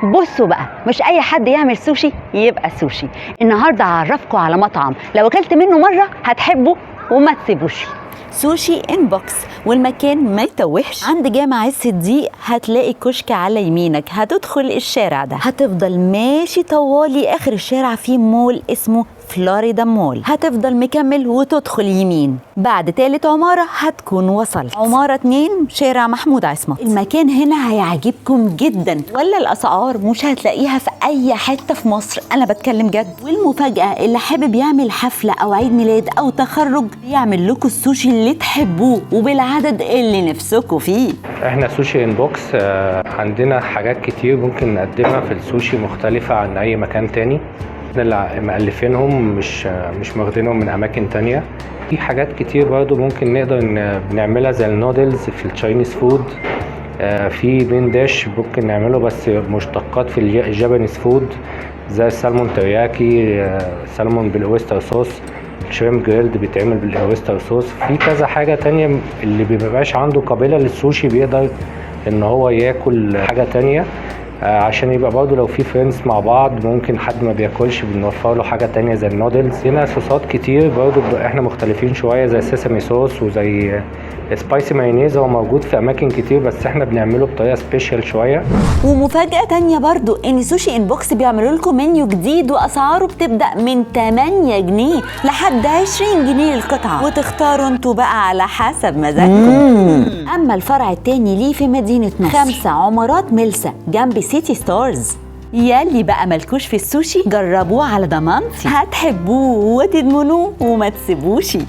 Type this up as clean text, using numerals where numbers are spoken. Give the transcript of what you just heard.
بصوا بقى، مش اي حد يعمل سوشي يبقى سوشي. النهارده هعرفكم على مطعم لو اكلت منه مره هتحبه وما تسيبوش. سوشي ان بوكس، والمكان ما يتوهش عند جامع الصديق. هتلاقي كشك على يمينك، هتدخل الشارع ده هتفضل ماشي طوالي اخر الشارع في مول اسمه فلوريدا مول. هتفضل مكمل وتدخل يمين، بعد تالت عمارة هتكون وصلت عمارة 2 شارع محمود عصمت. المكان هنا هيعجبكم جدا، ولا الأسعار مش هتلاقيها في أي حتة في مصر، أنا بتكلم جد. والمفاجأة اللي حابب يعمل حفلة أو عيد ميلاد أو تخرج يعمل لكم السوشي اللي تحبوه وبالعدد اللي نفسكم فيه. احنا سوشي ان بوكس عندنا حاجات كتير ممكن نقدمها في السوشي مختلفة عن أي مكان تاني. احنا اللي مألفينهم مش واخدينهم من أماكن تانية. في حاجات كتير برضو ممكن نقدر نعملها زي النودلز في التشاينيز فود. في مين داش ممكن نعمله بس مشتقات في الجابانيز فود، زي السالمون ترياكي، سالمون بالاويستر صوص، الشريمب جريلد بيتعمل بالاويستر صوص. في كذا حاجة تانية اللي بيبقاش عنده قابلة للسوشي بيقدر ان هو ياكل حاجة تانية، عشان يبقى برضه لو في فريندز مع بعض ممكن حد ما بياكلش بنوفر له حاجه تانية زي النودلز. هنا صوصات كتير برضه احنا مختلفين شويه، زي سيسامي صوص وزي سبايسي مايونيز. هو موجود في اماكن كتير بس احنا بنعمله بطريقه سبيشال شويه. ومفاجاه تانية برضو ان سوشي ان بوكس بيعملوا لكم منيو جديد، واسعاره بتبدا من 8 جنيه لحد 20 جنيه القطعه، وتختاروا انتوا بقى على حسب مزاجكم. اما الفرع التاني ليه في مدينه نصر 5 عمارات ملسا جنب سيتي ستارز. ياللي بقى ملكوش في السوشي جربوه على ضمانتي، هتحبوه وتدمنوه وما تسيبوشي.